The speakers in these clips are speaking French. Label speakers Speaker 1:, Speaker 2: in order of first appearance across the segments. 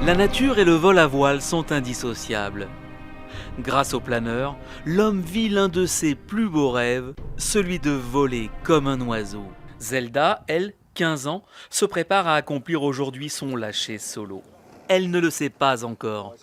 Speaker 1: La nature et le vol à voile sont indissociables. Grâce au planeur, l'homme vit l'un de ses plus beaux rêves, celui de voler comme un oiseau. Zelda, elle, 15 ans, se prépare à accomplir aujourd'hui son lâcher solo. Elle ne le sait pas encore.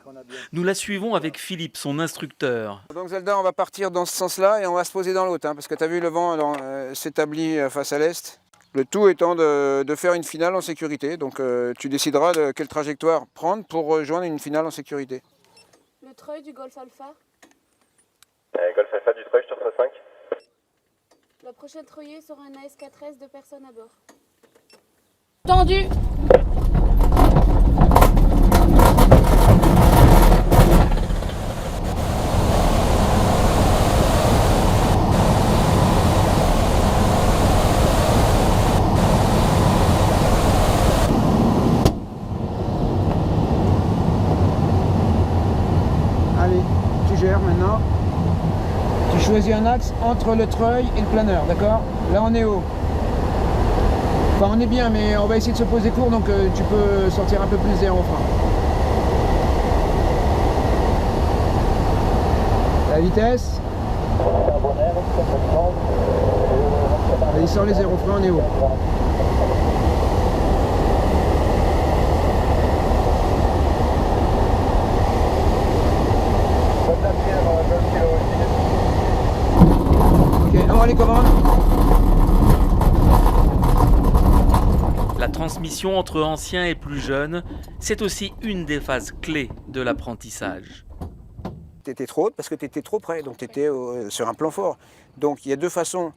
Speaker 1: Nous la suivons avec Philippe, son instructeur.
Speaker 2: Donc Zelda, on va partir dans ce sens-là et on va se poser dans l'autre, parce que tu as vu le vent s'établit face à l'est. Le tout étant de faire une finale en sécurité. Donc tu décideras de quelle trajectoire prendre pour rejoindre une finale en sécurité.
Speaker 3: Le treuil du Golf Alpha.
Speaker 4: Golf Alpha du treuil, je te reçois 5.
Speaker 3: La prochaine treuillée sera un AS4S, 2 personnes à bord. Tendu.
Speaker 2: Allez, tu gères maintenant. Tu choisis un axe entre le treuil et le planeur, d'accord? Là on est haut. Enfin on est bien, mais on va essayer de se poser court, donc tu peux sortir un peu plus d'air au frein. La vitesse. Allez, sort les airs au frein, on est haut. Ok, on les commandes.
Speaker 1: La transmission entre anciens et plus jeunes, c'est aussi une des phases clés de l'apprentissage.
Speaker 2: Tu étais trop haute parce que tu étais trop près, donc tu étais sur un plan fort. Donc il y a deux façons,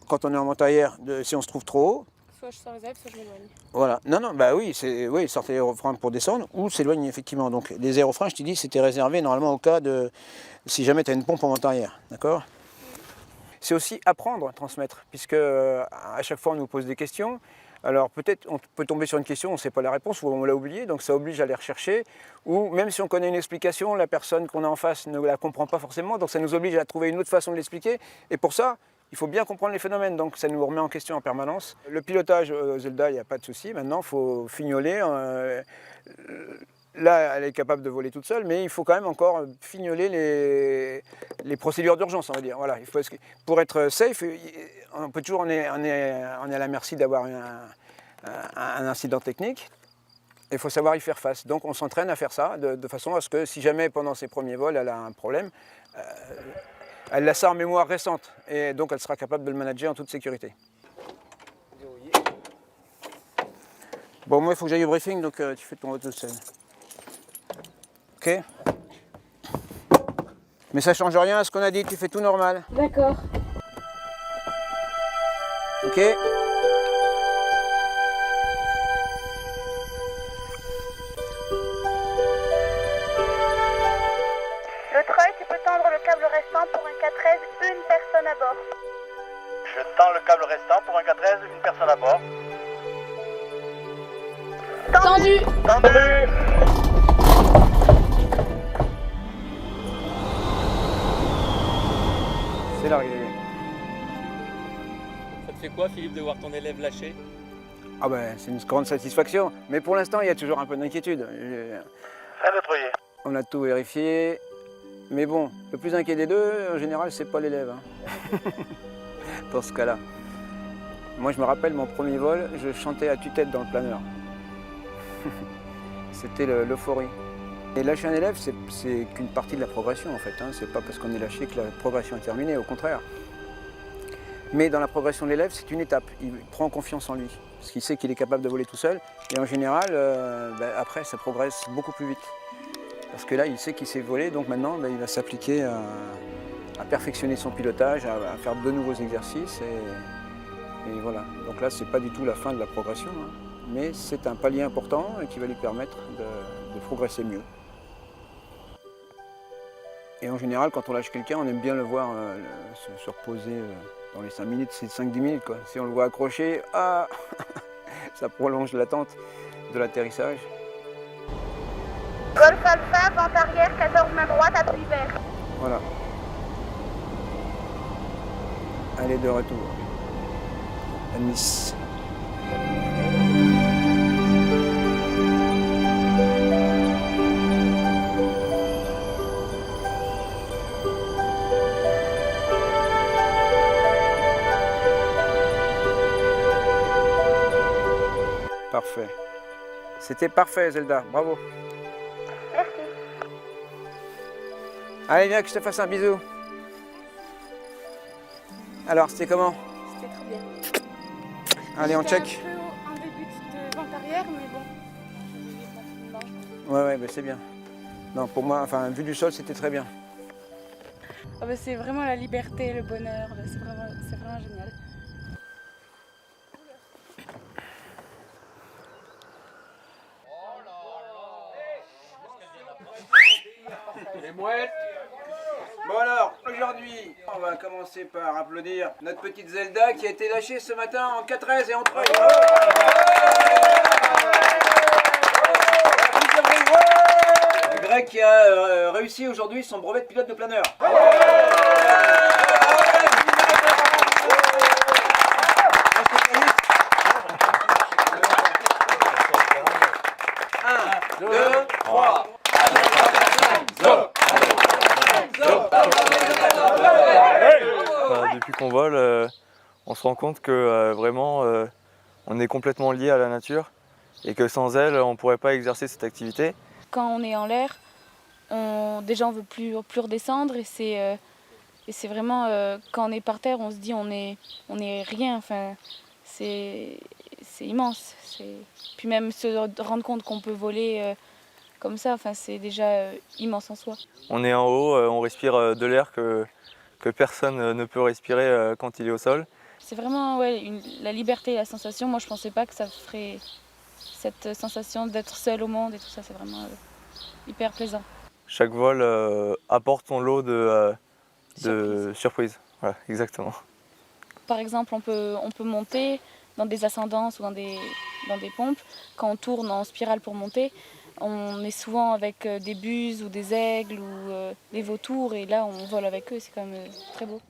Speaker 2: quand on est en monte arrière, si on se trouve trop haut.
Speaker 3: Soit je sors les airs, soit je m'éloigne.
Speaker 2: Voilà, non, bah oui, sortir les aérofreins pour descendre ou s'éloigner effectivement. Donc les aérofreins, je t'ai dit, c'était réservé normalement au cas de si jamais tu as une pompe en monte arrière, d'accord? C'est aussi apprendre à transmettre, puisque à chaque fois on nous pose des questions. Alors peut-être on peut tomber sur une question, on ne sait pas la réponse ou on l'a oubliée, donc ça oblige à aller rechercher. Ou même si on connaît une explication, la personne qu'on a en face ne la comprend pas forcément, donc ça nous oblige à trouver une autre façon de l'expliquer. Et pour ça, il faut bien comprendre les phénomènes, donc ça nous remet en question en permanence. Le pilotage, Zelda, il n'y a pas de souci, maintenant il faut fignoler. Là, elle est capable de voler toute seule, mais il faut quand même encore fignoler les procédures d'urgence, on va dire. Voilà, pour être safe, on est à la merci d'avoir un incident technique. Il faut savoir y faire face. Donc on s'entraîne à faire ça, de façon à ce que si jamais pendant ses premiers vols, elle a un problème, elle a ça en mémoire récente, et donc elle sera capable de le manager en toute sécurité. Bon, moi il faut que j'aille au briefing, donc tu fais ton haut de scène. Ok. Mais ça change rien à ce qu'on a dit, tu fais tout normal.
Speaker 3: D'accord.
Speaker 2: Ok.
Speaker 5: Le treuil, tu peux tendre le câble restant pour un 413, une personne à bord.
Speaker 4: Je tends le câble restant pour un 413, une personne à bord.
Speaker 3: Tendu.
Speaker 4: Tendu.
Speaker 2: C'est largué.
Speaker 1: Ça te fait quoi, Philippe, de voir ton élève lâcher?
Speaker 2: Ah ben, c'est une grande satisfaction. Mais pour l'instant, il y a toujours un peu d'inquiétude.
Speaker 4: Fin de treuiller.
Speaker 2: On a tout vérifié. Mais bon, le plus inquiet des deux, en général, c'est pas l'élève. Hein. Dans ce cas-là. Moi, je me rappelle mon premier vol, je chantais à tue-tête dans le planeur. C'était l'euphorie. Et lâcher un élève, c'est qu'une partie de la progression en fait. Hein. C'est pas parce qu'on est lâché que la progression est terminée, au contraire. Mais dans la progression de l'élève, c'est une étape. Il prend confiance en lui, parce qu'il sait qu'il est capable de voler tout seul. Et en général, après, ça progresse beaucoup plus vite. Parce que là, il sait qu'il sait voler, donc maintenant, il va s'appliquer à perfectionner son pilotage, à faire de nouveaux exercices. Et voilà. Donc là, c'est pas du tout la fin de la progression, hein. Mais c'est un palier important et qui va lui permettre de progresser mieux. Et en général, quand on lâche quelqu'un, on aime bien le voir se reposer dans les 5 minutes, c'est 5-10 minutes, quoi. Si on le voit accroché, ça prolonge l'attente de l'atterrissage.
Speaker 5: Golf Alpha, vente arrière, 14 main droite, appui vert.
Speaker 2: Voilà. Allez, de retour. À Nice. Parfait. C'était parfait, Zelda. Bravo.
Speaker 5: Merci.
Speaker 2: Allez, viens que je te fasse un bisou. Alors, c'était comment?
Speaker 3: C'était très bien.
Speaker 2: Allez, on check.
Speaker 3: C'était un peu un début de vente arrière, mais bon. Je vais vivre rapidement.
Speaker 2: Ouais, bah, c'est bien. Non, pour moi, enfin, vue du sol, c'était très bien.
Speaker 3: Ah bah, c'est vraiment la liberté, le bonheur, c'est vraiment génial.
Speaker 2: Bon alors, aujourd'hui, on va commencer par applaudir notre petite Zelda qui a été lâchée ce matin en 4S et en 3. Greg qui a réussi aujourd'hui son brevet de pilote de planeur. 1, 2, 3.
Speaker 6: Depuis qu'on vole, on se rend compte que vraiment on est complètement lié à la nature et que sans elle, on ne pourrait pas exercer cette activité.
Speaker 3: Quand on est en l'air, déjà on veut plus redescendre et c'est vraiment quand on est par terre, on se dit on est rien. Enfin, c'est immense. Puis même se rendre compte qu'on peut voler comme ça, enfin, c'est déjà immense en soi.
Speaker 6: On est en haut, on respire de l'air que personne ne peut respirer quand il est au sol.
Speaker 3: C'est vraiment la liberté et la sensation. Moi je pensais pas que ça ferait cette sensation d'être seul au monde et tout ça, c'est vraiment hyper plaisant.
Speaker 6: Chaque vol apporte son lot de surprises. Voilà, exactement.
Speaker 3: Par exemple, on peut monter dans des ascendances ou dans des pompes. Quand on tourne en spirale pour monter, on est souvent avec des buses ou des aigles ou des vautours et là on vole avec eux, c'est quand même très beau.